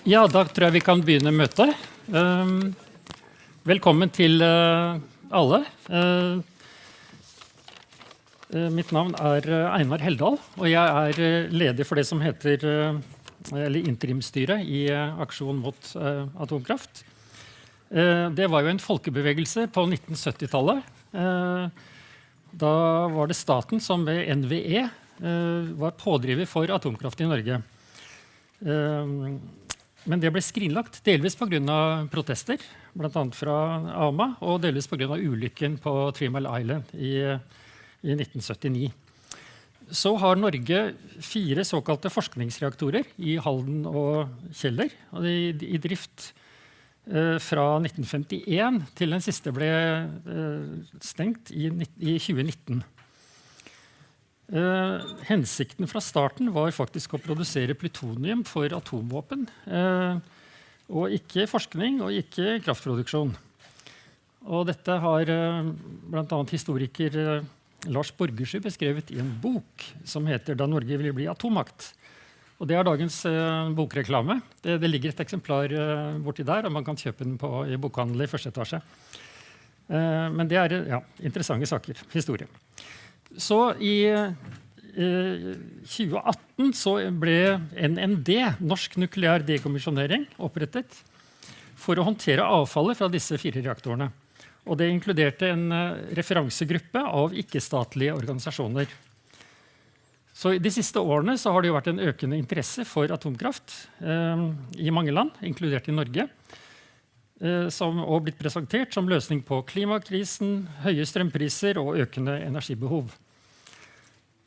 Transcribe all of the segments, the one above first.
Ja, da tror jeg vi kan begynne møtet. Velkommen til alle. Mitt navn er Einar Heldal, og jeg er leder for det som heter interimstyret i aksjon mot atomkraft. Det var jo en folkebevegelse på 1970-tallet. Da var det staten som ved NVE var pådriver for atomkraft i Norge. Men det ble skrinlagt, delvis på grunn av protester, blant annet fra AMA, og delvis på grunn av ulykken på 3 Mile Island i 1979. Så har Norge 4 såkalte forskningsreaktorer i Halden og Kjeller, og i drift fra 1951 til den siste ble stengt i 2019. Hensikten fra starten var faktisk å produsere plutonium for atomvåpen, og ikke forskning og ikke kraftproduksjon. Og dette har blant annet historiker Lars Borgersrud beskrevet i en bok som heter «Da Norge ville bli atommakt». Og det er dagens bokreklame. Det ligger et eksemplar borti der, og man kan kjøpe den i bokhandelen i første etasje. Men det er interessante saker, historie. Så i 2018 så ble NND, Norsk Nukleær Dekommisjonering, opprettet for å håndtere avfallet fra disse 4 reaktorene. Og det inkluderte en referansegruppe av ikke-statlige organisasjoner. Så i de siste årene så har det jo vært en økende interesse for atomkraft i mange land, inkludert i Norge, som også blitt presentert som løsning på klimakrisen, høye strømpriser og økende energibehov.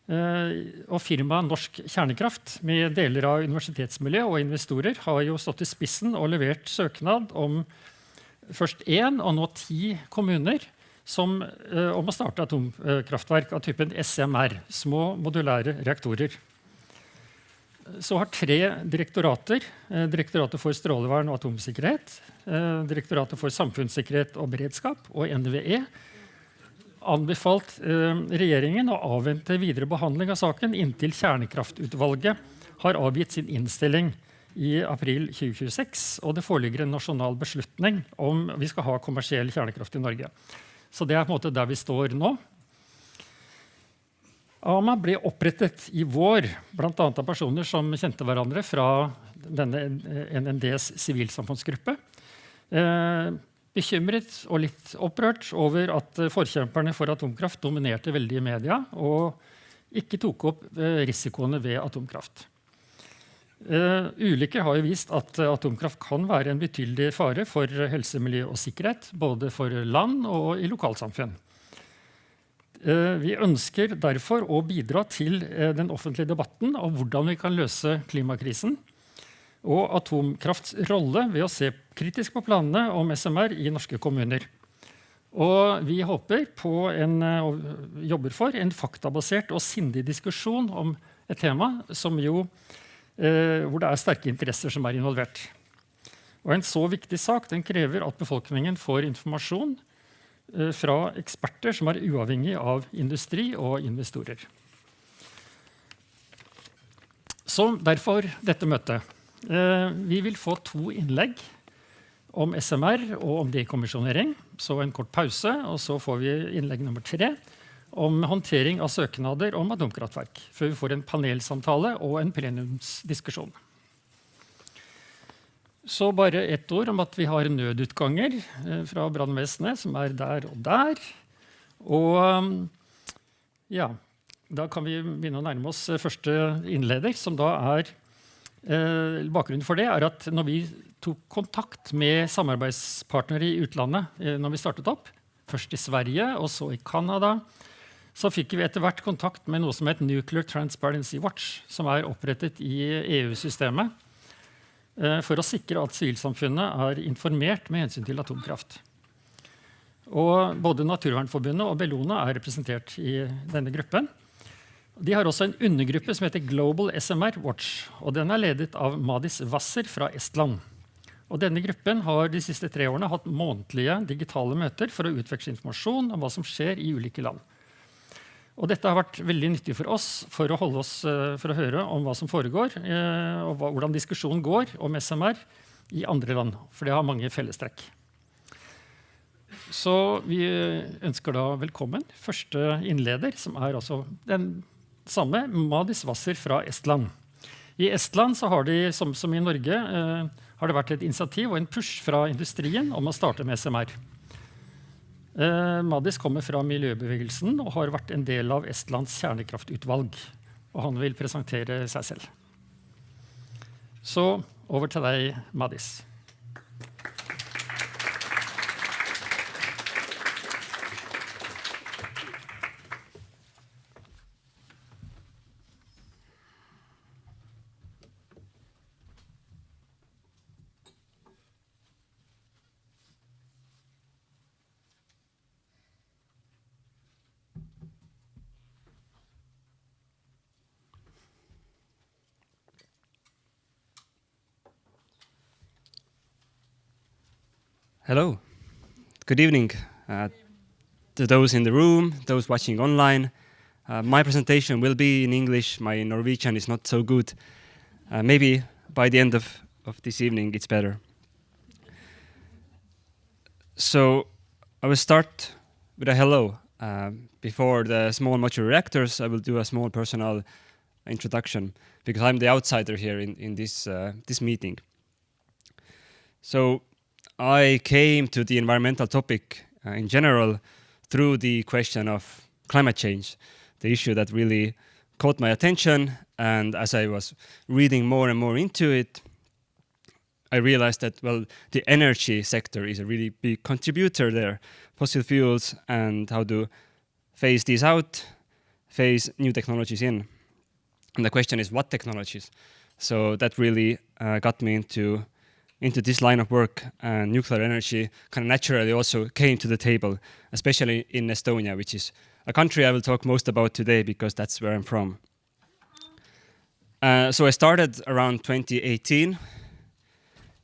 Og firmaet Norsk Kjernekraft med deler av universitetsmiljø og investorer har jo stått i spissen og levert søknad om først 1 og nå 10 kommuner om å starte atomkraftverk av typen SMR, små modulære reaktorer. Så har 3 direktorater, Direktoratet for strålevern og atomsikkerhet, Direktoratet for samfunnssikkerhet og beredskap og NVE, anbefalt regjeringen å avvente videre behandling av saken inntil kjernekraftutvalget har avgitt sin innstilling i april 2026, og det foreligger en nasjonal beslutning om vi skal ha kommersiell kjernekraft i Norge. Så det er på en måte der vi står nå. AMA ble opprettet i vår, blant annet av personer som kjente hverandre fra denne NNDs sivilsamfunnsgruppe. Bekymret og litt opprørt over at forkjemperne for atomkraft dominerte veldig i media og ikke tok opp risikoene ved atomkraft. Ulykker har jo vist at atomkraft kan være en betydelig fare for helse, miljø og sikkerhet, både for land og i lokalsamfunn. Vi ønsker derfor å bidra til den offentlige debatten om hvordan vi kan løse klimakrisen og atomkrafts rolle ved å se kritisk på planene om SMR i norske kommuner. Og vi håper på og jobber for en faktabasert og sindig diskusjon om et tema som hvor det er sterke interesser som er involvert. Og en så viktig sak den krever at befolkningen får informasjon fra eksperter som er uavhengig av industri og investorer. Så derfor dette møtet. Vi vil få 2 innlegg om SMR og om dekommisjonering, så en kort pause, og så får vi innlegg nummer 3 om håndtering av søknader om atomkraftverk, før vi får en panelsamtale og en plenumsdiskusjon. Så bare et ord om at vi har nødutganger fra brannvesenet, som er der og der. Og da kan vi begynne å nærme oss første innleder, som da bakgrunnen for det er at når vi tok kontakt med samarbeidspartnere i utlandet når vi startet opp, først i Sverige og så i Kanada, så fikk vi etter hvert kontakt med noe som heter Nuclear Transparency Watch, som er opprettet i EU-systemet for å sikre at sivilsamfunnet er informert med hensyn til atomkraft. Og både Naturvernforbundet og Bellona er representert i denne gruppen. De har også en undergruppe som heter Global SMR Watch, og den er ledet av Madis Vasser fra Estland. Og denne gruppen har de siste 3 årene hatt månedlige digitale møter for å utveksle informasjon om hva som skjer i ulike land. Og dette har vært veldig nyttig for oss for å høre om hva som foregår, og hvordan diskusjonen går om SMR i andre land, for det har mange fellestrekk. Så vi ønsker da velkommen første innleder, som altså den samme, Madis Vasser fra Estland. I Estland så har de, som i Norge, har det vært et initiativ og en push fra industrien om å starte med SMR. Madis kommer fra miljøbevegelsen og har vært en del av Estlands kjernekraftutvalg, og han vil presentere seg selv. Så over til deg, Madis. Hello, good evening to those in the room, those watching online. My presentation will be in English. My Norwegian is not so good. Maybe by the end of this evening it's better. So I will start with a hello. Before the small modular reactors, I will do a small personal introduction because I'm the outsider here in this meeting. So I came to the environmental topic in general through the question of climate change, the issue that really caught my attention. And as I was reading more and more into it, I realized that, well, the energy sector is a really big contributor there, fossil fuels, and how to phase these out, phase new technologies in. And the question is, what technologies? So that really got me into this line of work, and nuclear energy kind of naturally also came to the table, especially in Estonia, which is a country I will talk most about today because that's where I'm from. So I started around 2018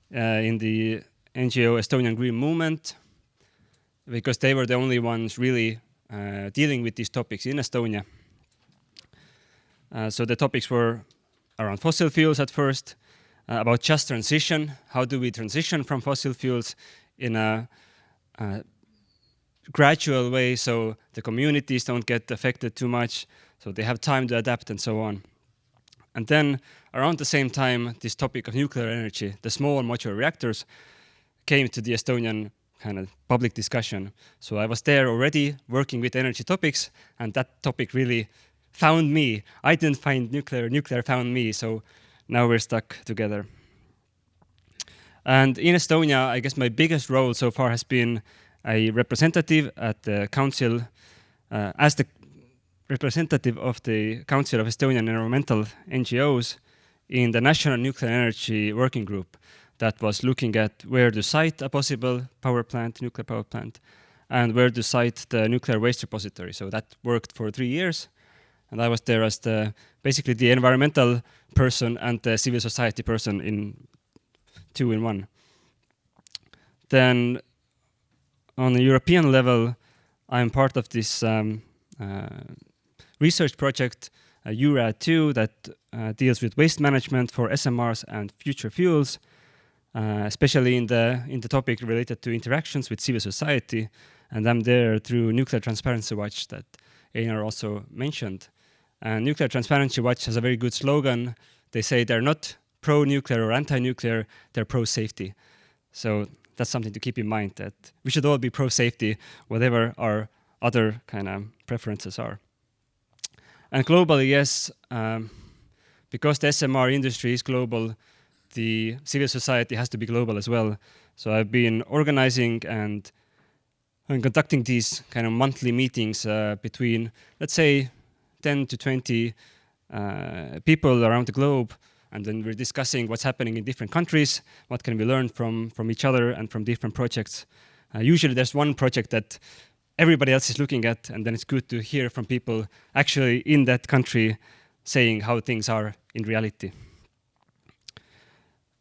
in the NGO Estonian Green Movement because they were the only ones really dealing with these topics in Estonia. So the topics were around fossil fuels at first, about just transition. How do we transition from fossil fuels in a gradual way so the communities don't get affected too much, so they have time to adapt and so on. And then around the same time, this topic of nuclear energy, the small modular reactors, came to the Estonian kind of public discussion. So I was there already working with energy topics, and that topic really found me. I didn't find nuclear found me, so now we're stuck together. And in Estonia, I guess my biggest role so far has been a representative at the council, as the representative of the Council of Estonian Environmental NGOs in the National Nuclear Energy Working Group that was looking at where to site a possible nuclear power plant, and where to site the nuclear waste repository. So that worked for 3 years. And I was there as basically the environmental person and the civil society person in 2 in 1. Then on the European level, I'm part of this research project, EURAD2, that deals with waste management for SMRs and future fuels, especially in the topic related to interactions with civil society. And I'm there through Nuclear Transparency Watch that Einar also mentioned. And Nuclear Transparency Watch has a very good slogan. They say they're not pro-nuclear or anti-nuclear, they're pro-safety. So that's something to keep in mind, that we should all be pro-safety, whatever our other kind of preferences are. And globally, yes, because the SMR industry is global, the civil society has to be global as well. So I've been organizing and conducting these kind of monthly meetings between, let's say, 10 to 20 people around the globe, and then we're discussing what's happening in different countries, what can we learn from each other and from different projects. Usually there's one project that everybody else is looking at, and then it's good to hear from people actually in that country saying how things are in reality.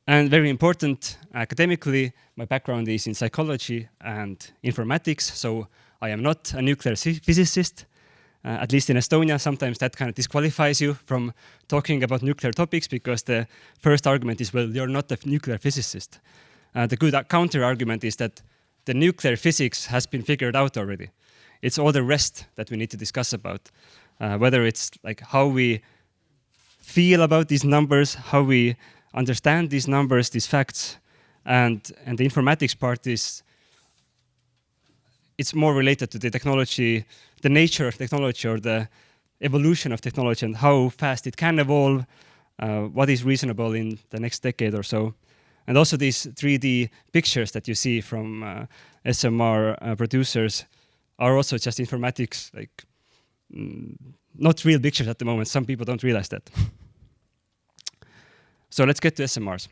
And very important, academically, my background is in psychology and informatics, so I am not a nuclear physicist. At least in Estonia, sometimes that kind of disqualifies you from talking about nuclear topics because the first argument is, well, you're not a nuclear physicist. The good counter argument is that the nuclear physics has been figured out already. It's all the rest that we need to discuss about, whether it's like how we feel about these numbers, how we understand these numbers, these facts, and the informatics part is, it's more related to the technology, the nature of technology or the evolution of technology and how fast it can evolve, what is reasonable in the next decade or so. And also these 3D pictures that you see from SMR producers are also just informatics, like not real pictures at the moment. Some people don't realize that. So let's get to SMRs.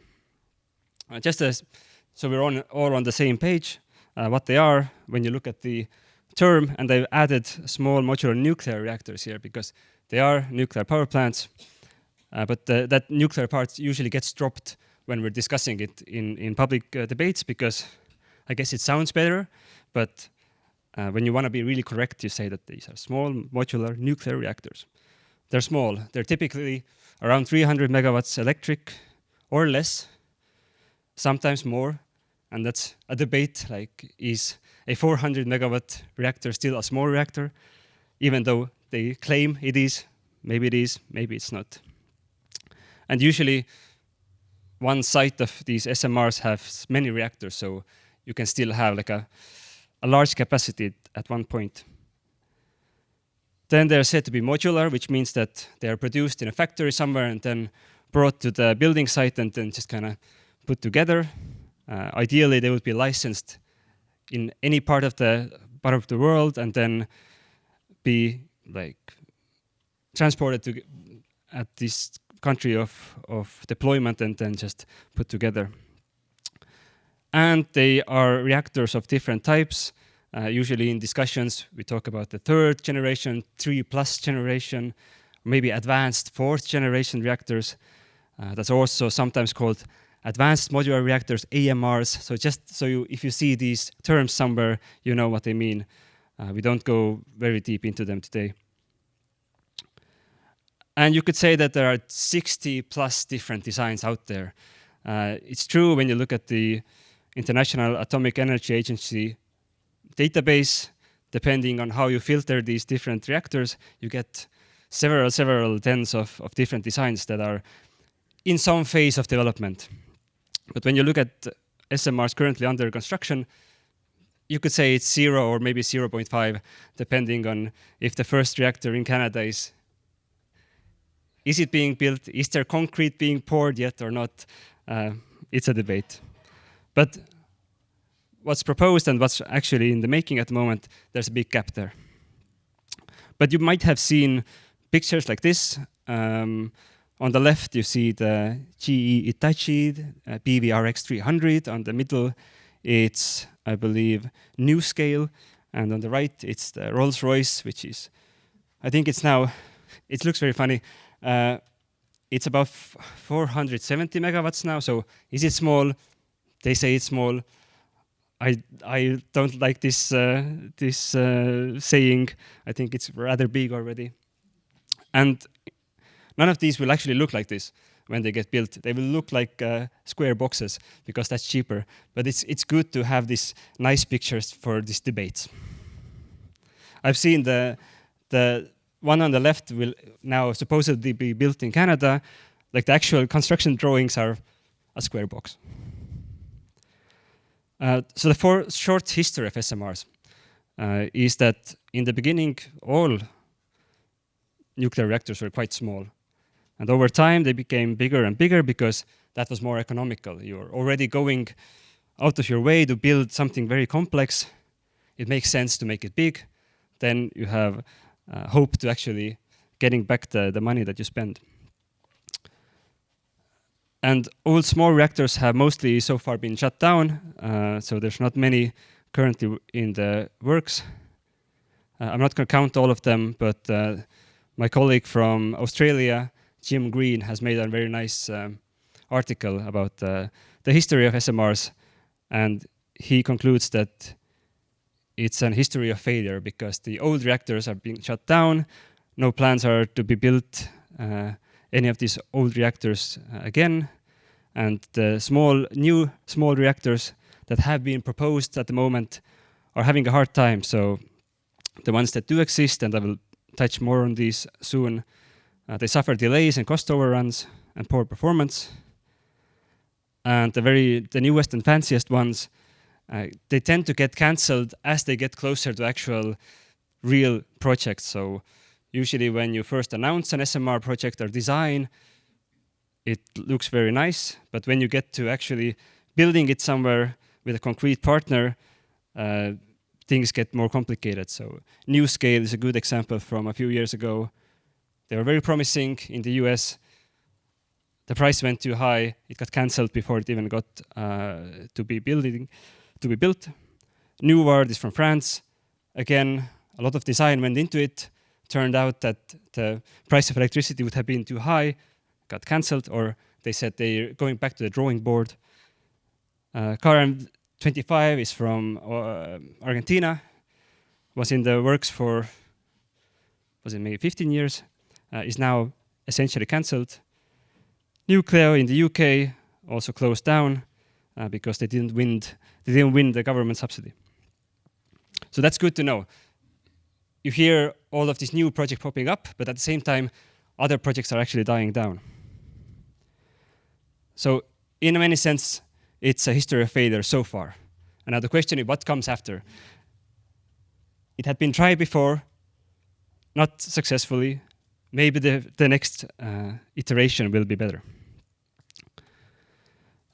So we're all on the same page, what they are when you look at the term, and they've added small modular nuclear reactors here because they are nuclear power plants, but that nuclear part usually gets dropped when we're discussing it in public debates because I guess it sounds better, but when you want to be really correct, you say that these are small modular nuclear reactors. They're small. They're typically around 300 megawatts electric or less, sometimes more, and that's a debate, like, is a 400 megawatt reactor still a small reactor, even though they claim it is, maybe it's not. And usually one site of these SMRs has many reactors, so you can still have like a large capacity at one point. Then they're said to be modular, which means that they are produced in a factory somewhere and then brought to the building site and then just kind of put together. Ideally, they would be licensed in any part of the world and then be like transported to at this country of deployment and then just put together. And they are reactors of different types. Usually in discussions, we talk about the 3rd generation, 3+ generation, maybe advanced 4th generation reactors. That's also sometimes called advanced modular reactors, AMRs. So just so if you see these terms somewhere, you know what they mean. We don't go very deep into them today. And you could say that there are 60+ different designs out there. It's true when you look at the International Atomic Energy Agency database. Depending on how you filter these different reactors, you get several tens of different designs that are in some phase of development. But when you look at SMRs currently under construction, you could say it's 0 or maybe 0.5, depending on if the first reactor in Canada is it being built, is there concrete being poured yet or not? It's a debate. But what's proposed and what's actually in the making at the moment, there's a big gap there. But you might have seen pictures like this. On the left, you see the GE Hitachi BVRX 300. On the middle, it's, I believe, NuScale. And on the right, it's the Rolls-Royce, which is, I think it's now, it looks very funny. It's about 470 megawatts now. So is it small? They say it's small. I don't like this saying. I think it's rather big already. And none of these will actually look like this when they get built. They will look like square boxes because that's cheaper. But it's good to have these nice pictures for these debates. I've seen the one on the left will now supposedly be built in Canada. Like the actual construction drawings are a square box. So the short history of SMRs is that in the beginning, all nuclear reactors were quite small. And over time, they became bigger and bigger because that was more economical. You're already going out of your way to build something very complex. It makes sense to make it big. Then you have hope to actually getting back the money that you spend. And all small reactors have mostly so far been shut down, so there's not many currently in the works. I'm not going to count all of them, but my colleague from Australia, Jim Green, has made a very nice article about the history of SMRs, and he concludes that it's an history of failure because the old reactors are being shut down. No plans are to be built any of these old reactors again. And the new small reactors that have been proposed at the moment are having a hard time. So the ones that do exist, and I will touch more on these soon, they suffer delays and cost overruns and poor performance. And the newest and fanciest ones, they tend to get cancelled as they get closer to actual real projects. So usually when you first announce an SMR project or design, it looks very nice. But when you get to actually building it somewhere with a concrete partner, things get more complicated. So NuScale is a good example from a few years ago. They were very promising in the US. The price went too high. It got cancelled before it even got to be built. Neward is from France. Again, a lot of design went into it. Turned out that the price of electricity would have been too high, got cancelled, or they said they're going back to the drawing board. KRM25 is from Argentina. Was in the works for, was it maybe 15 years? Is now essentially cancelled. Nucleo in the UK also closed down because they didn't win the government subsidy. So that's good to know. You hear all of these new projects popping up, but at the same time, other projects are actually dying down. So in many sense, it's a history of failure so far. And now the question is, what comes after? It had been tried before, not successfully. Maybe the next iteration will be better.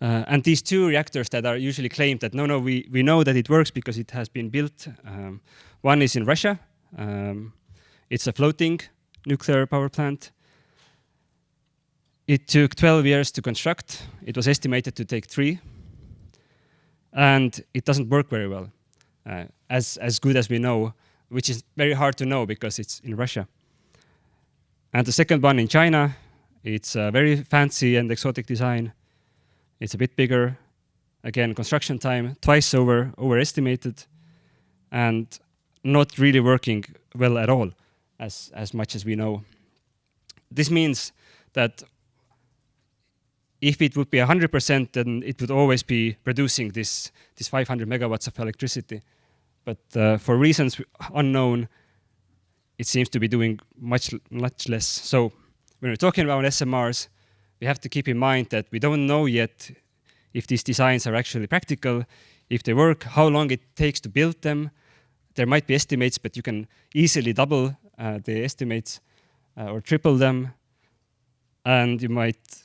And these two reactors that are usually claimed that, no, we know that it works because it has been built. One is in Russia. It's a floating nuclear power plant. It took 12 years to construct. It was estimated to take 3. And it doesn't work very well, as good as we know, which is very hard to know because it's in Russia. And the second one in China, it's a very fancy and exotic design. It's a bit bigger. Again, construction time twice overestimated, and not really working well at all, as much as we know. This means that if it would be 100%, then it would always be producing this 500 megawatts of electricity. But for reasons unknown, it seems to be doing much less. So when we're talking about SMRs, we have to keep in mind that we don't know yet if these designs are actually practical, if they work, how long it takes to build them. There might be estimates, but you can easily double the estimates or triple them, and you might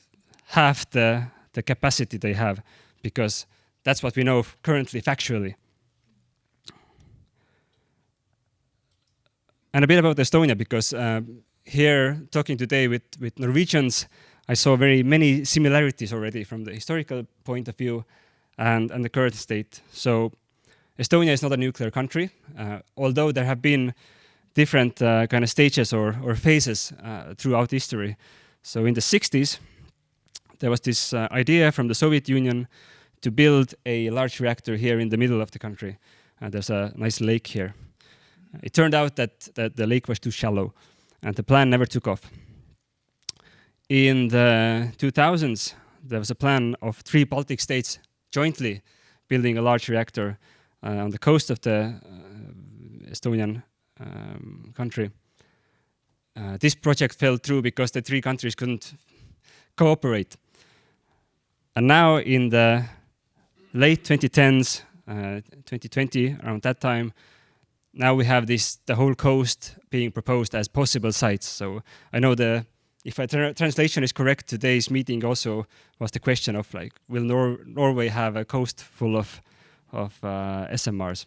halve the capacity they have, because that's what we know currently factually. And a bit about Estonia, because here, talking today with Norwegians, I saw very many similarities already from the historical point of view and the current state. So Estonia is not a nuclear country, although there have been different kind of stages or phases throughout history. So in the 60s, there was this idea from the Soviet Union to build a large reactor here in the middle of the country. There's a nice lake here. It turned out that the lake was too shallow, and the plan never took off. In the 2000s, there was a plan of 3 Baltic states jointly building a large reactor on the coast of the Estonian country. This project fell through because the 3 countries couldn't cooperate. And now in the late 2010s, 2020, around that time, now we have the whole coast being proposed as possible sites. So I know if a translation is correct, today's meeting also was the question of like, will Norway have a coast full of SMRs?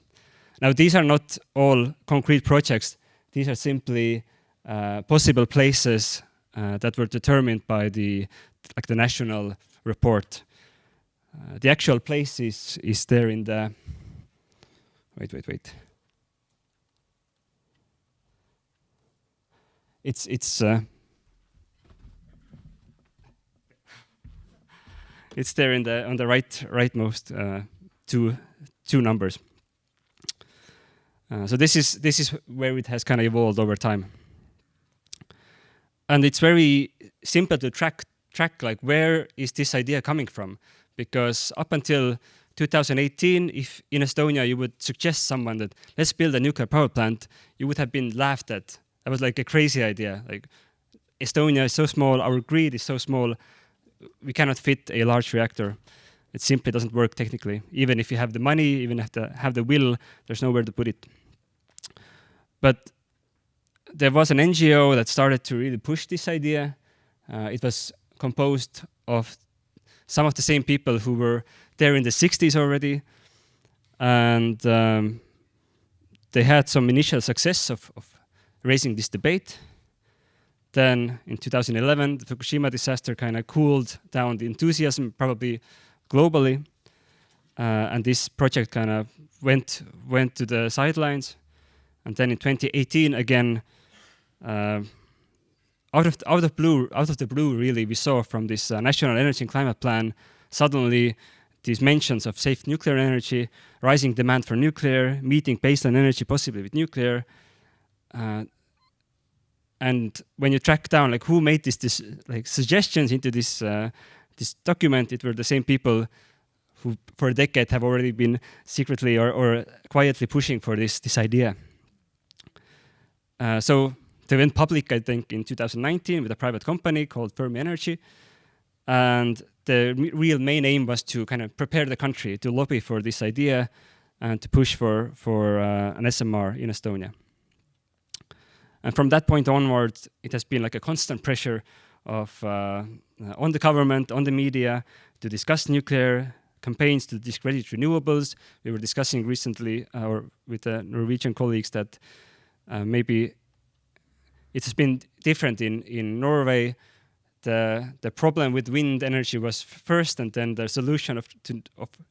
Now these are not all concrete projects. These are simply possible places that were determined by the national report. The actual place is there in the wait. It's there on the rightmost two numbers. So this is where it has kind of evolved over time. And it's very simple to track like where is this idea coming from, because up until 2018, if in Estonia you would suggest someone that let's build a nuclear power plant, you would have been laughed at. That was like a crazy idea. Like, Estonia is so small, our grid is so small, we cannot fit a large reactor. It simply doesn't work technically. Even if you have the money, even if you have the will, there's nowhere to put it. But there was an NGO that started to really push this idea. It was composed of some of the same people who were there in the 60s already. And they had some initial success of raising this debate. Then in 2011, the Fukushima disaster kind of cooled down the enthusiasm, probably globally. And this project kind of went to the sidelines. And then in 2018, again, out of the blue, really, we saw from this National Energy and Climate Plan, suddenly these mentions of safe nuclear energy, rising demand for nuclear, meeting baseline energy possibly with nuclear. And when you track down like who made this like suggestions into this this document, it were the same people who for a decade have already been secretly or quietly pushing for this idea. So they went public, I think, in 2019 with a private company called Fermi Energy. And the real main aim was to kind of prepare the country to lobby for this idea and to push for an SMR in Estonia. And from that point onwards, it has been like a constant pressure of on the government, on the media, to discuss nuclear, campaigns to discredit renewables. We were discussing recently with the Norwegian colleagues that maybe it has been different in Norway. The problem with wind energy was first, and then the solution of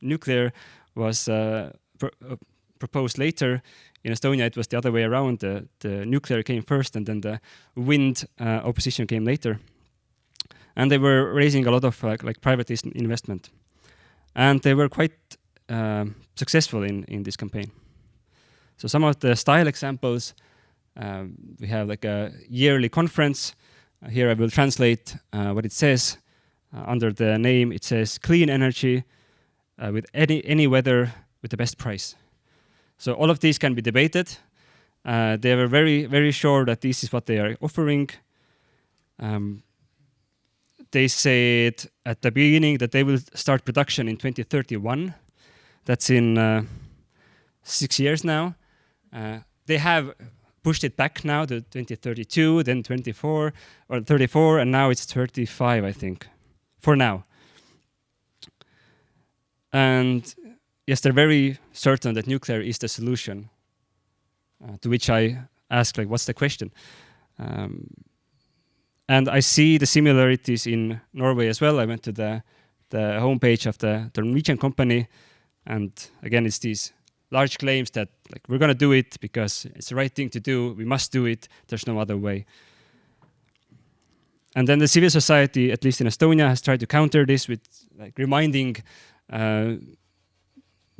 nuclear was proposed later. In Estonia, it was the other way around. The nuclear came first, and then the wind opposition came later. And they were raising a lot of like private investment. And they were quite successful in this campaign. So some of the style examples, we have like a yearly conference. Here I will translate what it says. Under the name, it says clean energy with any weather with the best price. So all of these can be debated. They were very, very sure that this is what they are offering. They said at the beginning that they will start production in 2031. That's in 6 years now. They have pushed it back now to 2032, then 24 or 34, and now it's 35, I think, for now. And yes, they're very certain that nuclear is the solution. To which I ask, like, what's the question? And I see the similarities in Norway as well. I went to the homepage of the Norwegian company, and again, it's these large claims that like we're going to do it because it's the right thing to do. We must do it. There's no other way. And then the civil society, at least in Estonia, has tried to counter this with like reminding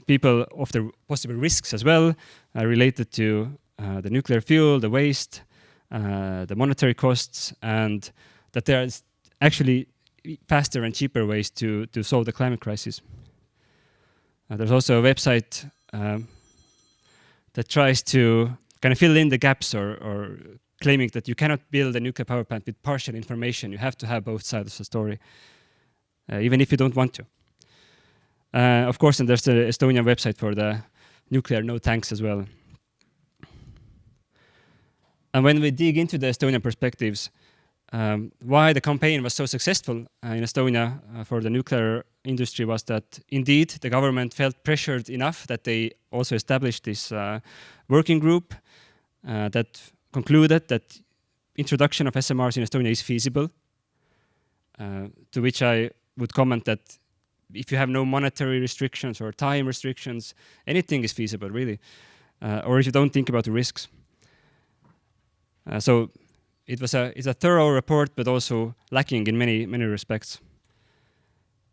people of the possible risks as well related to the nuclear fuel, the waste, the monetary costs, and that there is actually faster and cheaper ways to solve the climate crisis. There's also a website that tries to kind of fill in the gaps or claiming that you cannot build a nuclear power plant with partial information. You have to have both sides of the story, even if you don't want to. Of course, and there's the Estonian website for the nuclear no thanks as well. And when we dig into the Estonian perspectives, why the campaign was so successful in Estonia for the nuclear industry was that indeed the government felt pressured enough that they also established this working group that concluded that introduction of SMRs in Estonia is feasible. To which I would comment that if you have no monetary restrictions or time restrictions, anything is feasible, really. Or if you don't think about the risks. So it's a thorough report, but also lacking in many respects.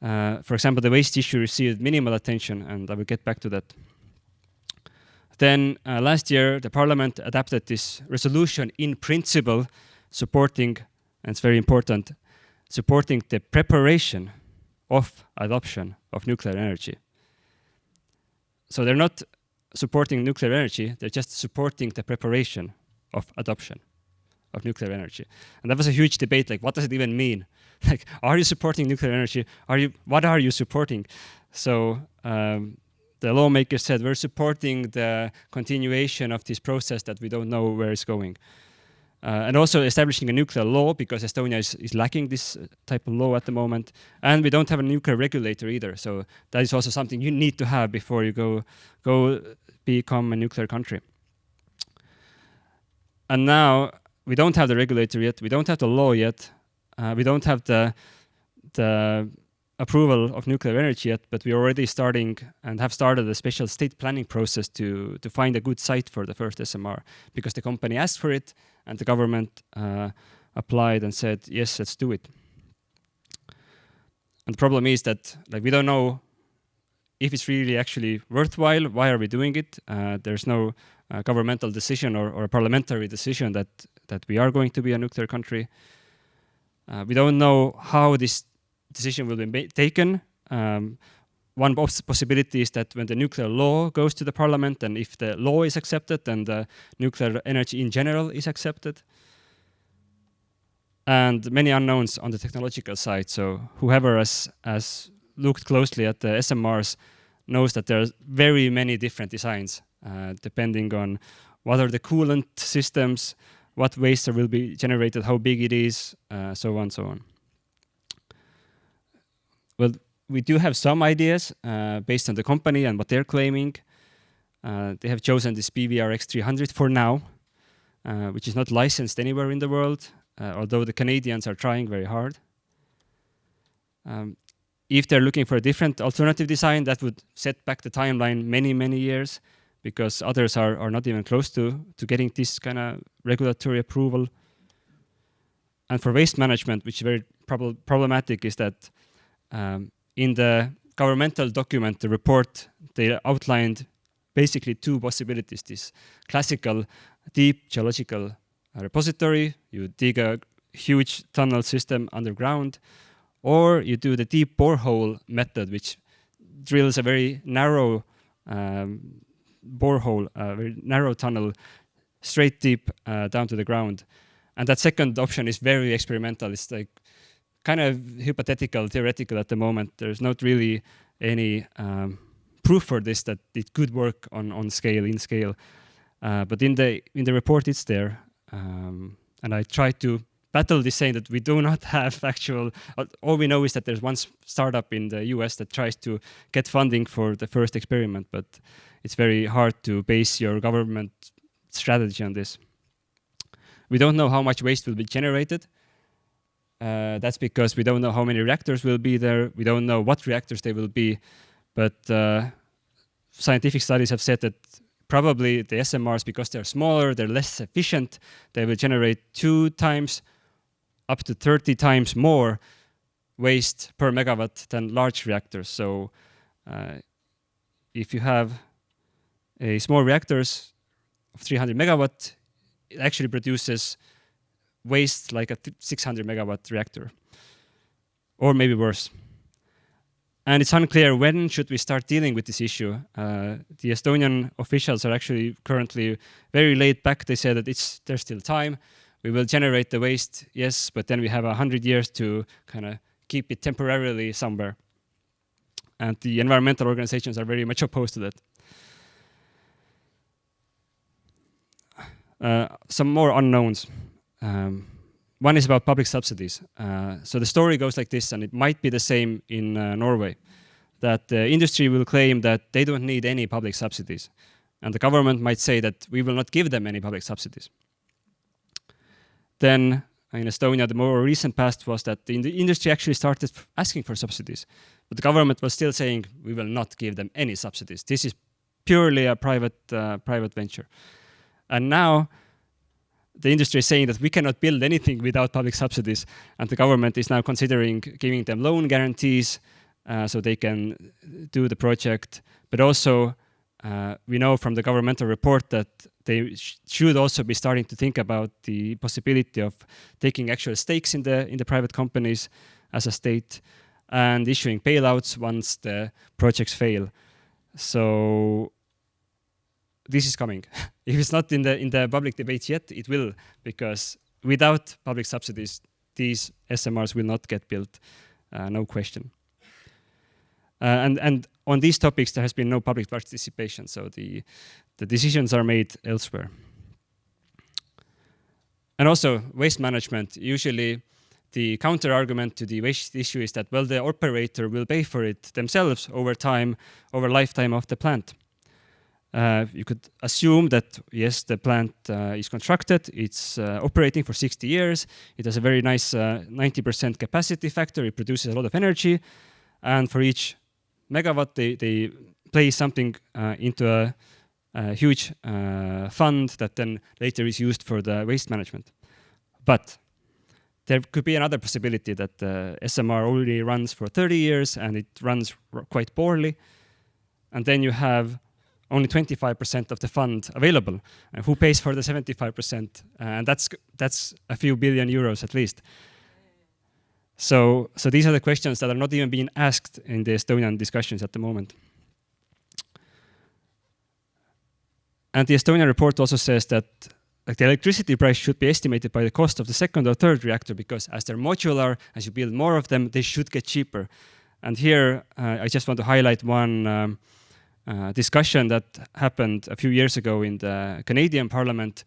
For example, the waste issue received minimal attention, and I will get back to that. Then last year, the parliament adopted this resolution in principle supporting, and it's very important, supporting the preparation of adoption of nuclear energy. So they're not supporting nuclear energy, they're just supporting the preparation of adoption of nuclear energy. And that was a huge debate, like what does it even mean? Like, are you supporting nuclear energy? What are you supporting? So the lawmakers said, we're supporting the continuation of this process that we don't know where it's going. And also establishing a nuclear law, because Estonia is lacking this type of law at the moment. And we don't have a nuclear regulator either. So that is also something you need to have before you go become a nuclear country. And now we don't have the regulator yet. We don't have the law yet. We don't have the approval of nuclear energy yet, but we're already starting and have started a special state planning process to find a good site for the first SMR, because the company asked for it and the government applied and said, yes, let's do it. And the problem is that we don't know if it's really actually worthwhile. Why are we doing it? There's no governmental decision or a parliamentary decision that we are going to be a nuclear country. We don't know how this decision will be taken. One possibility is that when the nuclear law goes to the parliament, and if the law is accepted, then the nuclear energy in general is accepted. And many unknowns on the technological side. So whoever has looked closely at the SMRs knows that there are very many different designs, depending on what are the coolant systems, what waste will be generated, how big it is, so on, so on. Well, we do have some ideas based on the company and what they're claiming. They have chosen this BVRX300 for now, which is not licensed anywhere in the world, although the Canadians are trying very hard. If they're looking for a different alternative design, that would set back the timeline many, many years, because others are not even close to getting this kind of regulatory approval. And for waste management, which is very problematic, is that in the governmental document, the report, they outlined basically two possibilities. This classical deep geological repository, you dig a huge tunnel system underground, or you do the deep borehole method, which drills a very narrow borehole, a very narrow tunnel, straight deep down to the ground. And that second option is very experimental. It's like kind of hypothetical, theoretical at the moment. There's not really any proof for this that it could work on scale, in scale. But in the report, it's there. And I try to battle this, saying that we do not have actual, all we know is that there's one startup in the US that tries to get funding for the first experiment, but it's very hard to base your government strategy on this. We don't know how much waste will be generated. That's because we don't know how many reactors will be there. We don't know what reactors they will be. But scientific studies have said that probably the SMRs, because they're smaller, they're less efficient, they will generate 2 times up to 30 times more waste per megawatt than large reactors. So if you have a small reactors of 300 megawatt, it actually produces waste like a 600 megawatt reactor, or maybe worse. And it's unclear when should we start dealing with this issue. The Estonian officials are actually currently very laid back. They say that there's still time. We will generate the waste, yes, but then we have 100 years to kind of keep it temporarily somewhere. And the environmental organizations are very much opposed to that. Some more unknowns. One is about public subsidies. So the story goes like this, and it might be the same in Norway, that the industry will claim that they don't need any public subsidies. And the government might say that we will not give them any public subsidies. Then in Estonia, the more recent past was that the industry actually started asking for subsidies. But the government was still saying, we will not give them any subsidies. This is purely a private venture. And now the industry is saying that we cannot build anything without public subsidies. And the government is now considering giving them loan guarantees so they can do the project, but also we know from the governmental report that they should also be starting to think about the possibility of taking actual stakes in the private companies as a state and issuing bailouts once the projects fail. So this is coming. If it's not in the public debate yet, it will, because without public subsidies, these SMRs will not get built, no question. And on these topics, there has been no public participation, so the decisions are made elsewhere. And also, waste management. Usually, the counter-argument to the waste issue is that, well, the operator will pay for it themselves over time, over lifetime of the plant. You could assume that, yes, the plant is constructed, it's operating for 60 years, it has a very nice 90% capacity factor, it produces a lot of energy, and for each megawatt, they place something into a huge fund that then later is used for the waste management. But there could be another possibility that the SMR already runs for 30 years and it runs quite poorly, and then you have only 25% of the fund available. And who pays for the 75%? And that's a few billion euros at least. So these are the questions that are not even being asked in the Estonian discussions at the moment. And the Estonian report also says that the electricity price should be estimated by the cost of the second or third reactor, because as they're modular, as you build more of them, they should get cheaper. And here, I just want to highlight one discussion that happened a few years ago in the Canadian Parliament.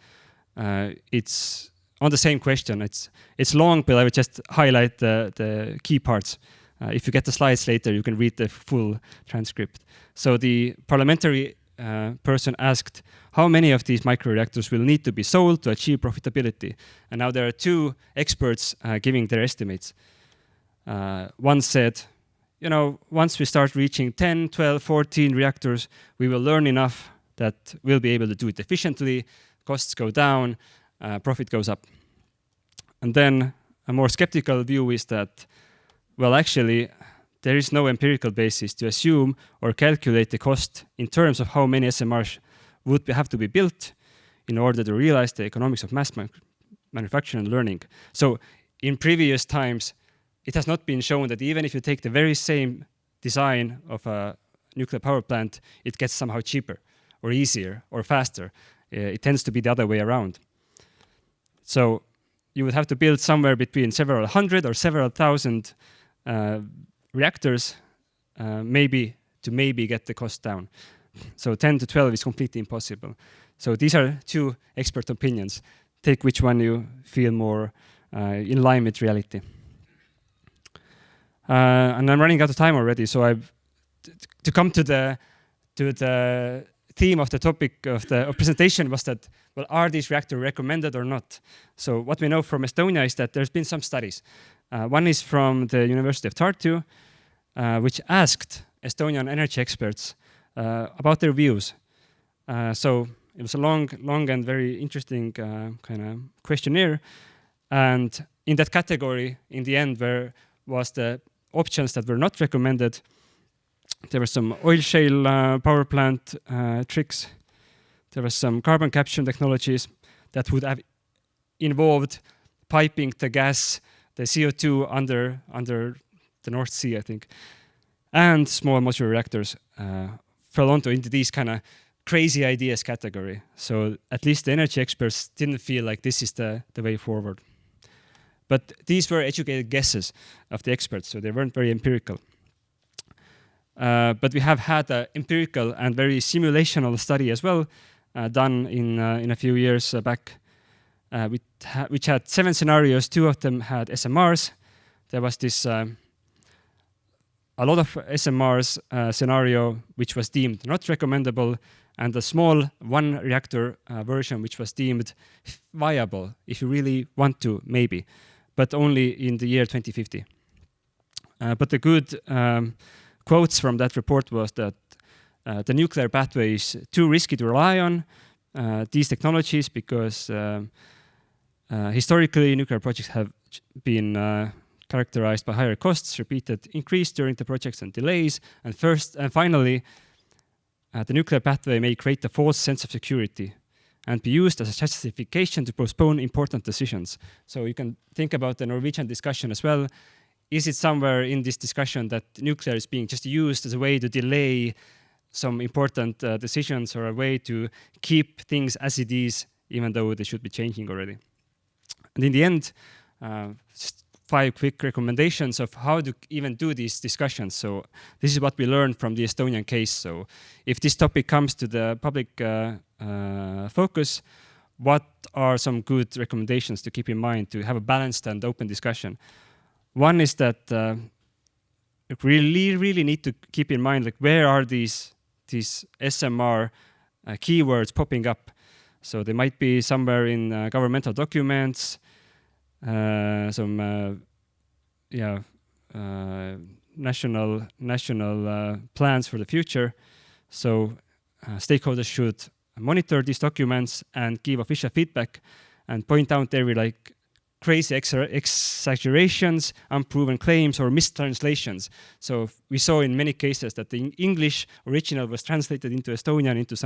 It's on the same question. It's long, but I would just highlight the key parts. If you get the slides later, you can read the full transcript. So the parliamentary person asked how many of these microreactors will need to be sold to achieve profitability. And now there are two experts giving their estimates. One said, you know, once we start reaching 10, 12, 14 reactors, we will learn enough that we'll be able to do it efficiently, costs go down, profit goes up. And then a more skeptical view is that, well, actually, there is no empirical basis to assume or calculate the cost in terms of how many SMRs would have to be built in order to realize the economics of mass manufacturing and learning. So in previous times, it has not been shown that even if you take the very same design of a nuclear power plant, it gets somehow cheaper or easier or faster. It tends to be the other way around. So you would have to build somewhere between several hundred or several thousand reactors maybe get the cost down. So 10 to 12 is completely impossible. So these are two expert opinions. Take which one you feel more in line with reality. And I'm running out of time already, so to come to the theme of the topic of the presentation was that, well, are these reactors recommended or not? So what we know from Estonia is that there's been some studies. One is from the University of Tartu, which asked Estonian energy experts about their views. So it was a long and very interesting kind of questionnaire. And in that category, in the end, there was the options that were not recommended. There were some oil shale power plant tricks. There were some carbon capture technologies that would have involved piping the gas, the CO2 under the North Sea, I think. And small modular reactors fell into these kind of crazy ideas category. So at least the energy experts didn't feel like this is the way forward. But these were educated guesses of the experts, so they weren't very empirical. But we have had an empirical and very simulational study as well, done in a few years back, which had 7 scenarios. 2 of them had SMRs. There was this a lot of SMRs scenario which was deemed not recommendable, and a small 1 reactor version which was deemed viable if you really want to, maybe, but only in the year 2050. But the good quotes from that report was that the nuclear pathway is too risky to rely on these technologies because historically nuclear projects have been characterized by higher costs, repeated increase during the projects and delays, and finally the nuclear pathway may create a false sense of security and be used as a justification to postpone important decisions. So you can think about the Norwegian discussion as well. Is it somewhere in this discussion that nuclear is being just used as a way to delay some important decisions, or a way to keep things as it is, even though they should be changing already? And in the end, just 5 quick recommendations of how to even do these discussions. So this is what we learned from the Estonian case. So if this topic comes to the public focus, what are some good recommendations to keep in mind to have a balanced and open discussion? One is that we really need to keep in mind, like, where are these SMR keywords popping up? So they might be somewhere in governmental documents, some national plans for the future. So stakeholders should monitor these documents and give official feedback and point out every like crazy exaggerations, unproven claims, or mistranslations. So we saw in many cases that the English original was translated into Estonian into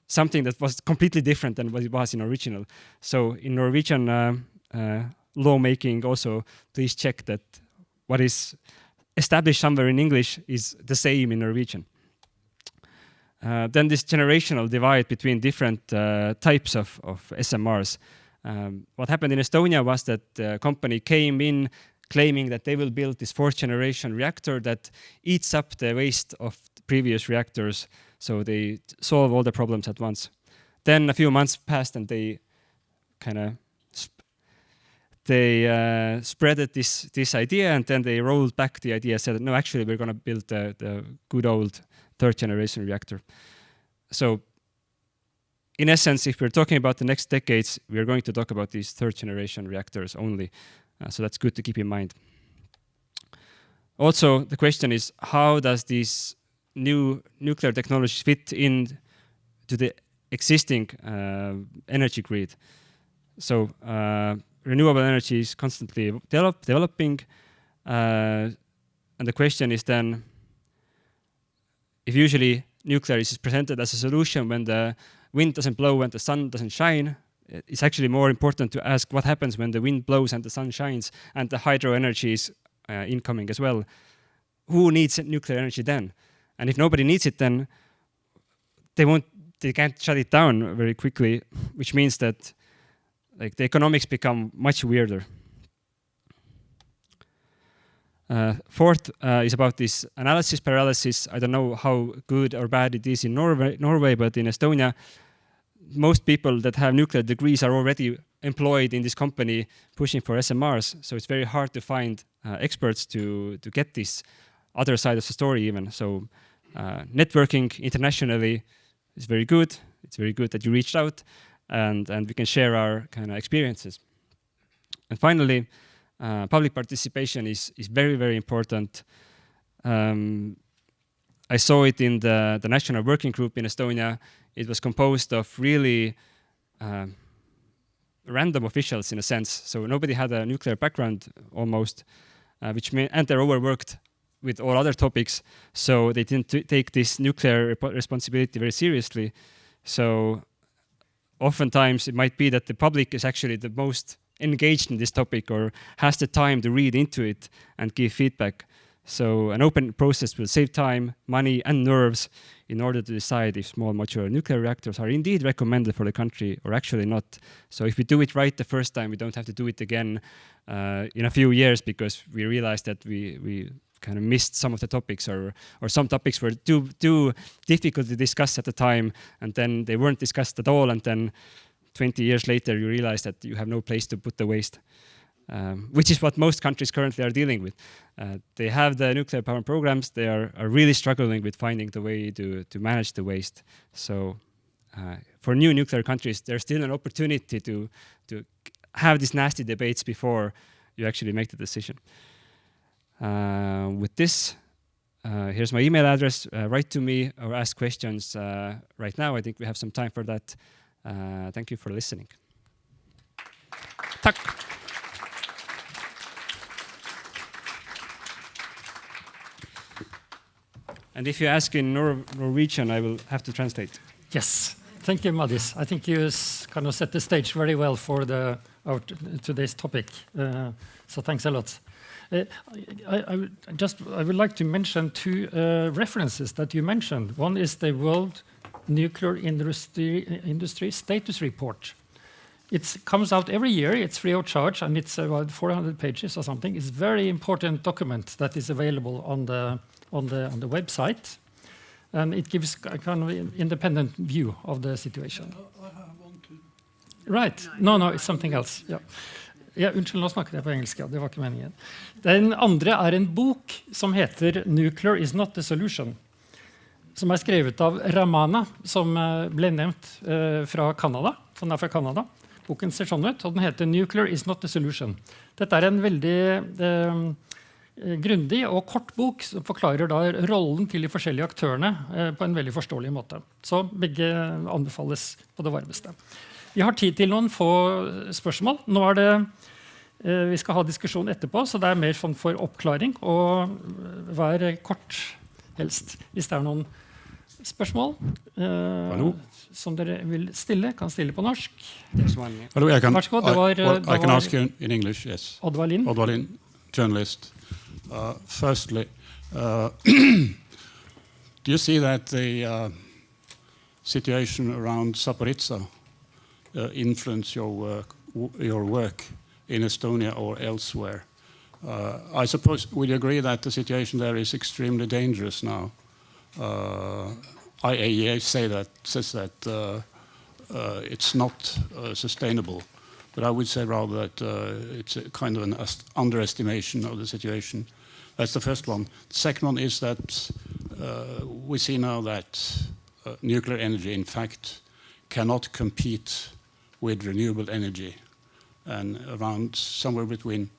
something that was completely different than what it was in original. So in Norwegian lawmaking also, please check that what is established somewhere in English is the same in Norwegian. Then this generational divide between different types of SMRs. What happened in Estonia was that the company came in claiming that they will build this 4th generation reactor that eats up the waste of previous reactors, so they solve all the problems at once. Then a few months passed and they kind of spreaded this idea, and then they rolled back the idea, said, no, actually we're going to build the good old 3rd generation reactor. So in essence, if we're talking about the next decades, we're going to talk about these 3rd generation reactors only. So that's good to keep in mind. Also, the question is, how does these new nuclear technologies fit in to the existing energy grid? So renewable energy is constantly developing. And the question is then, if usually nuclear is presented as a solution when the wind doesn't blow and the sun doesn't shine, it's actually more important to ask what happens when the wind blows and the sun shines and the hydro energy is incoming as well. Who needs nuclear energy then? And if nobody needs it, then they can't shut it down very quickly, which means that like the economics become much weirder. Fourth is about this analysis paralysis. I don't know how good or bad it is in Norway, but in Estonia, most people that have nuclear degrees are already employed in this company pushing for SMRs. So it's very hard to find experts to get this other side of the story even. So networking internationally is very good. It's very good that you reached out and we can share our kind of experiences. And finally, public participation is very, very important. I saw it in the national working group in Estonia. It was composed of really random officials in a sense. So nobody had a nuclear background almost, and they're overworked with all other topics. So they didn't take this nuclear responsibility very seriously. So oftentimes it might be that the public is actually the most engaged in this topic or has the time to read into it and give feedback. So an open process will save time, money, and nerves in order to decide if small modular nuclear reactors are indeed recommended for the country or actually not. So if we do it right the first time, we don't have to do it again in a few years because we realized that we kind of missed some of the topics or some topics were too difficult to discuss at the time, and then they weren't discussed at all, and then 20 years later you realize that you have no place to put the waste. Which is what most countries currently are dealing with. They have the nuclear power programs. They are really struggling with finding the way to manage the waste. So for new nuclear countries, there's still an opportunity to have these nasty debates before you actually make the decision. With this, here's my email address. Write to me or ask questions right now. I think we have some time for that. Thank you for listening. Tack. And if you ask in Norwegian, I will have to translate. Yes, thank you, Madis. I think you kind of set the stage very well for our today's topic. So thanks a lot. I would like to mention two references that you mentioned. One is the World Nuclear Industry Status Report. It comes out every year. It's free of charge, and it's about 400 pages or something. It's a very important document that is available on the website, and it gives a kind of independent view of the situation. I have one too. Right. No, it's something else. Yeah. Ja, unnskyld, nå snakket jeg på engelsk. Ja, det var ikke meningen. Den andre er en bok som heter Nuclear is not the solution, som er skrevet av Ramana, som ble nevnt fra Canada. Så den er fra Canada. Boken ser sånn ut, og den heter Nuclear is not the solution. Dette er en veldig grundig og kort bok som forklarer da rollen til de forskjellige aktørene på en veldig forståelig måte. Så begge anbefales på det varmeste. Vi har tid til noen få spørsmål. Nå er det, vi skal ha diskusjon etterpå, så det er mer for oppklaring, og vær kort helst. Hvis det er noen spørsmål som dere vil stille, kan stille på norsk. Hello, I can, Vær så god, I can ask you in English, yes. Oddvar Lind. Oddvar Lind, journalist. Firstly, do you see that the situation around Zaporizhzhia influence your work in Estonia or elsewhere? I suppose, would you agree that the situation there is extremely dangerous now? IAEA says that it's not sustainable, but I would say rather that it's a kind of an underestimation of the situation. That's the first one. The second one is that we see now that nuclear energy, in fact, cannot compete with renewable energy, and around somewhere between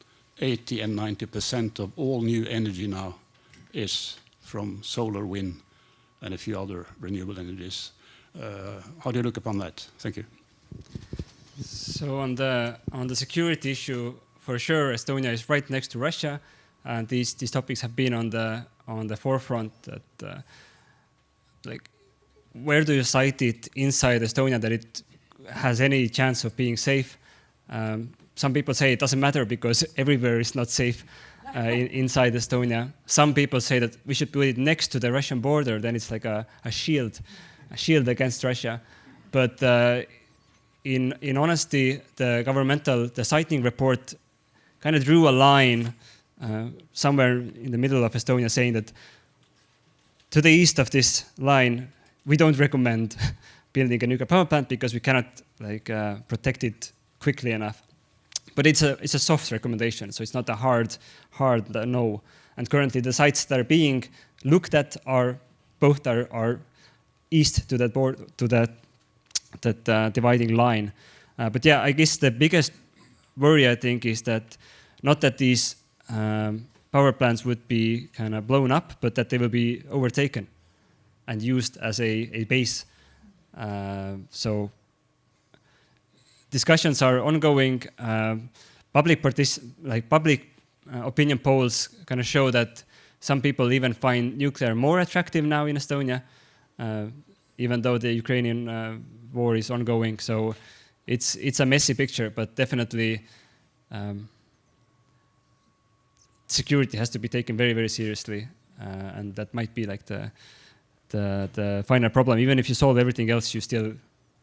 80 and 90% of all new energy now is from solar, wind, and a few other renewable energies. How do you look upon that? Thank you. So on the security issue, for sure, Estonia is right next to Russia, and these topics have been on the forefront. That like, where do you cite it inside Estonia that it has any chance of being safe? Some people say it doesn't matter because everywhere is not safe inside Estonia. Some people say that we should put it next to the Russian border, then it's like a shield against Russia. But in honesty, the siting report kind of drew a line somewhere in the middle of Estonia, saying that to the east of this line, we don't recommend building a nuclear power plant because we cannot protect it quickly enough. But it's a soft recommendation, so it's not a hard no. And currently, the sites that are being looked at are east to that board, to that dividing line. But yeah, I guess the biggest worry, I think, is that not that these power plants would be kind of blown up, but that they will be overtaken and used as a base. So discussions are ongoing. Public opinion polls kind of show that some people even find nuclear more attractive now in Estonia, even though the Ukrainian war is ongoing. So it's a messy picture, but definitely security has to be taken very, very seriously, and that might be like the final problem. Even if you solve everything else, you still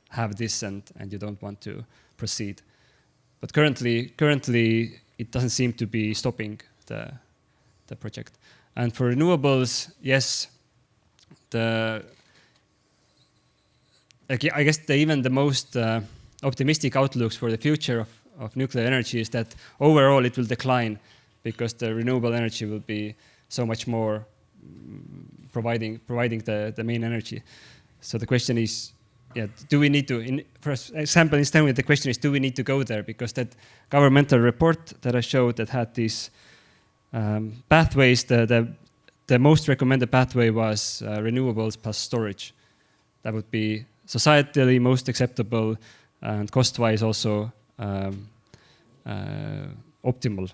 have this, and you don't want to proceed. But currently, it doesn't seem to be stopping the project. And for renewables, yes, I guess even the most optimistic outlooks for the future of nuclear energy is that overall it will decline because the renewable energy will be so much more providing the main energy. So the question is, yeah, do we need to, for example, in Estonia, the question is, do we need to go there? Because that governmental report that I showed that had these pathways, the most recommended pathway was renewables plus storage. That would be societally most acceptable and cost-wise also optimal.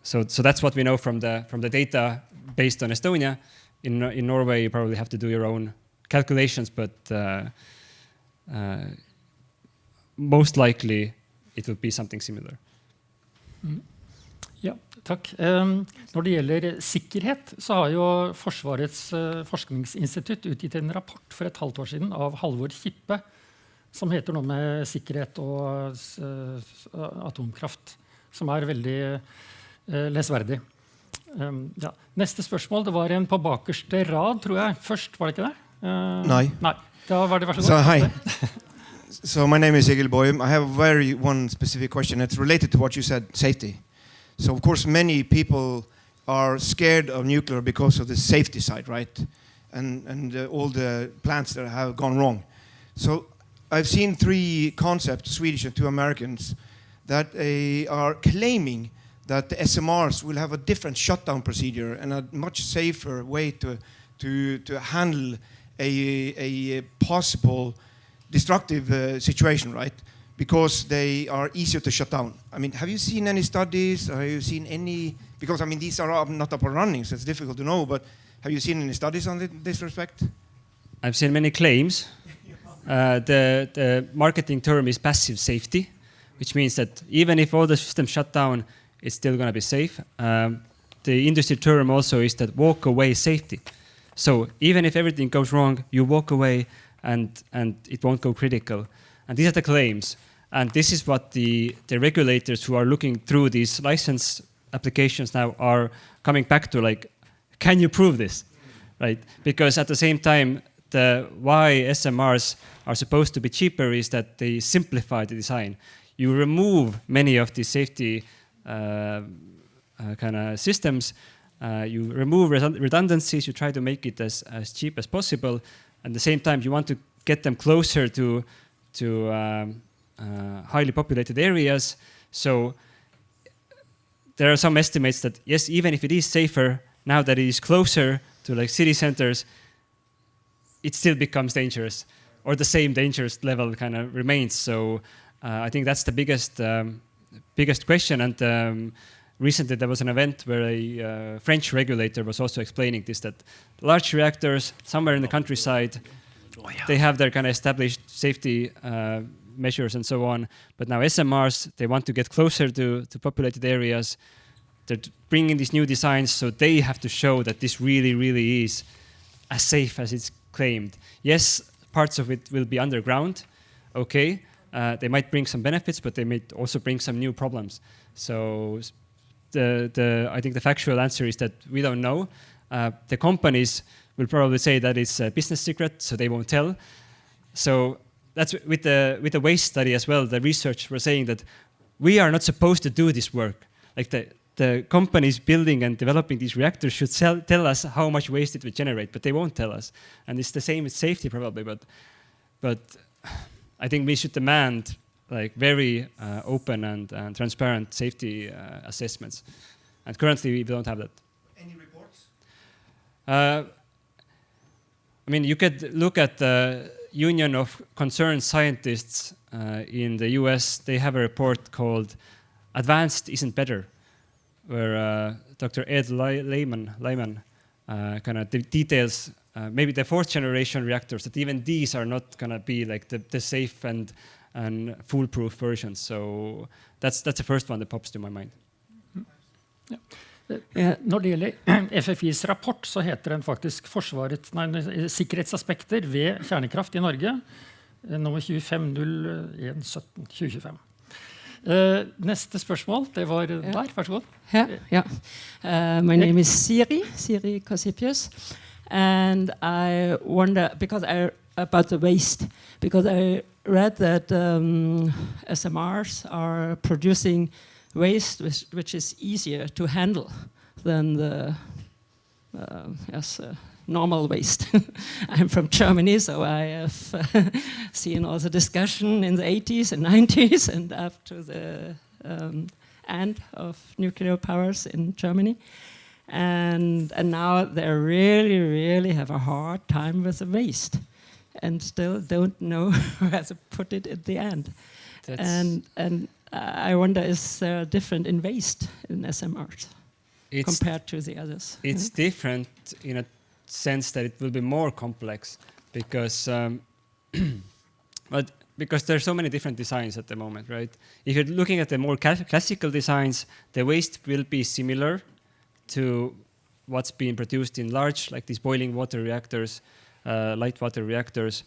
So that's what we know from the data based on Estonia. in Norway, you probably have to do your own calculations, but most likely it will be something similar. Ja, takk. Når det gjelder sikkerhet, så har jo Forsvarets forskningsinstitutt utgitt en rapport for et halvt år siden av Halvor Kippe, som heter noe med sikkerhet og atomkraft, som er veldig lesverdig. Ja. Neste spørsmål, det var en på bakerste rad, tror jeg. Først, var det ikke det? Nei. Nei. Da var det, vær så god. So, hi. So my name is Egil Boym. I have one specific question. It's related to what you said, safety. So of course many people are scared of nuclear because of the safety side, right? And all the plants that have gone wrong. So I've seen 3 concepts, Swedish and 2 Americans, that are claiming that the SMRs will have a different shutdown procedure and a much safer way to handle a possible destructive situation, right? Because they are easier to shut down. I mean, have you seen any studies? Have you seen any? Because I mean, these are not up and running, so it's difficult to know. But have you seen any studies on this respect? I've seen many claims. The marketing term is passive safety, which means that even if all the systems shut down, it's still going to be safe. The industry term also is that walk away safety. So even if everything goes wrong, you walk away and it won't go critical. And these are the claims. And this is what the regulators who are looking through these license applications now are coming back to, like, can you prove this? Right? Because at the same time, why SMRs are supposed to be cheaper is that they simplify the design. You remove many of the safety kind of systems. You remove redundancies. You try to make it as cheap as possible. At the same time, you want to get them closer to highly populated areas. So there are some estimates that, yes, even if it is safer, now that it is closer to like city centers, it still becomes dangerous, or the same dangerous level kind of remains. So I think that's the biggest question. And recently there was an event where a French regulator was also explaining this, that large reactors somewhere in the countryside, they have their kind of established safety measures and so on. But now SMRs, they want to get closer to populated areas. They're bringing these new designs, so they have to show that this really, really is as safe as it's claimed. Yes, parts of it will be underground. Okay, they might bring some benefits, but they might also bring some new problems. So I think the factual answer is that we don't know. The companies will probably say that it's a business secret, so they won't tell. So that's with the waste study as well. The research were saying that we are not supposed to do this work. Like the companies building and developing these reactors should tell us how much waste it will generate, but they won't tell us. And it's the same with safety probably, but I think we should demand like very open and transparent safety assessments. And currently we don't have that. Any reports? I mean, you could look at the Union of Concerned Scientists in the US. They have a report called Advanced Isn't Better, where Dr. Ed Lyman kind of details maybe the 4th generation reactors, that even these are not going to be like the safe and foolproof versions. So that's the first one that pops to my mind. Ja. Når det gjelder FFIs rapport, så heter den faktisk sikkerhetsaspekter ved kjernekraft i Norge, nummer 25/01/17/2025. Neste spørsmål, det var der, vær så god. My name is Siri Kasipius, and I wonder, about the waste, because I read that SMRs are producing waste which is easier to handle than the normal waste. I'm from Germany, so I have seen all the discussion in the 80s and 90s and up to the end of nuclear powers in Germany. And now they really, really have a hard time with the waste and still don't know where to put it at the end. And I wonder, is there different in waste in SMRs compared to the others? It's different in a sense that it will be more complex because because there are so many different designs at the moment, right? If you're looking at the more classical designs, the waste will be similar to what's being produced in large, like these boiling water reactors, light water reactors,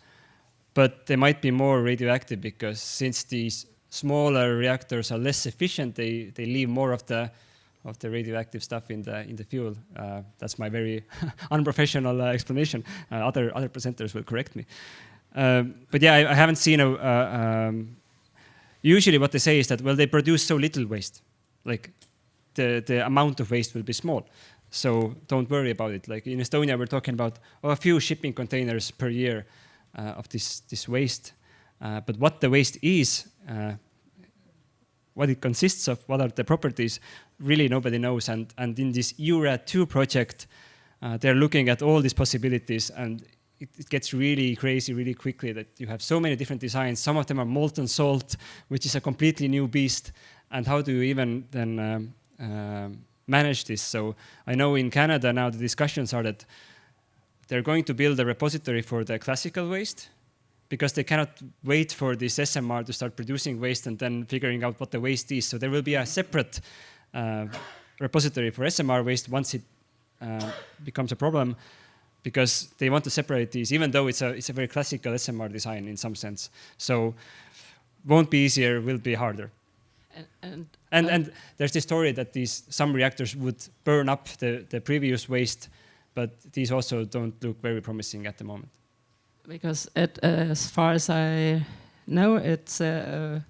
but they might be more radioactive because since these smaller reactors are less efficient, they leave more of the radioactive stuff in the fuel. That's my very unprofessional explanation. Other presenters will correct me. But yeah, I haven't seen usually what they say is that, well, they produce so little waste. Like the amount of waste will be small. So don't worry about it. Like in Estonia, we're talking about a few shipping containers per year of this waste. But what the waste is, what it consists of, what are the properties, really nobody knows. And in this EU-RAD2 project, they're looking at all these possibilities, and it gets really crazy really quickly that you have so many different designs. Some of them are molten salt, which is a completely new beast. And how do you even then manage this? So I know in Canada now the discussions are that they're going to build a repository for the classical waste because they cannot wait for this SMR to start producing waste and then figuring out what the waste is. So there will be a separate repository for SMR waste once it becomes a problem, because they want to separate these, even though it's a very classical SMR design in some sense. So won't be easier, will be harder. And there's this story that some reactors would burn up the previous waste, but these also don't look very promising at the moment. Because as far as I know, it's a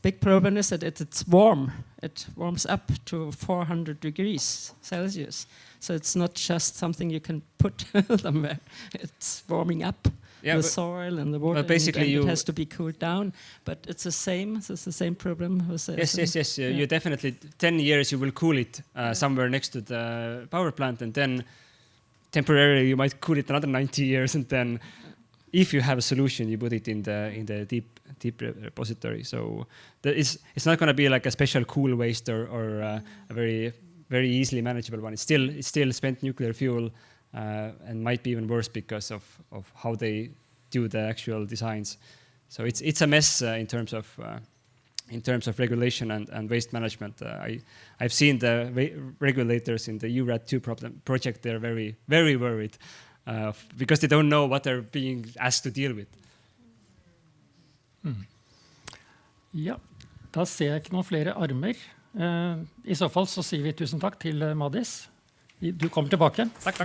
big problem is that it's warm. It warms up to 400 degrees Celsius. So it's not just something you can put somewhere. It's warming up the soil and the water. Well, basically, and it has to be cooled down. But it's the same. It's the same problem. Yes. You definitely 10 years you will cool it somewhere next to the power plant, and then temporarily you might cool it another 90 years, and then if you have a solution, you put it in the deep repository. So it's not going to be like a special cool waste or a very easily manageable one. It's still spent nuclear fuel, and might be even worse because of how they do the actual designs. So it's a mess in terms of regulation and waste management. I've seen the regulators in the EU-RAD2 project. They're very, very worried because they don't know what they're being asked to deal with. Ja, da ser jeg ikke noen flere armer. I så fall så sier vi tusen takk til Madis. Du kommer tilbake. Takk.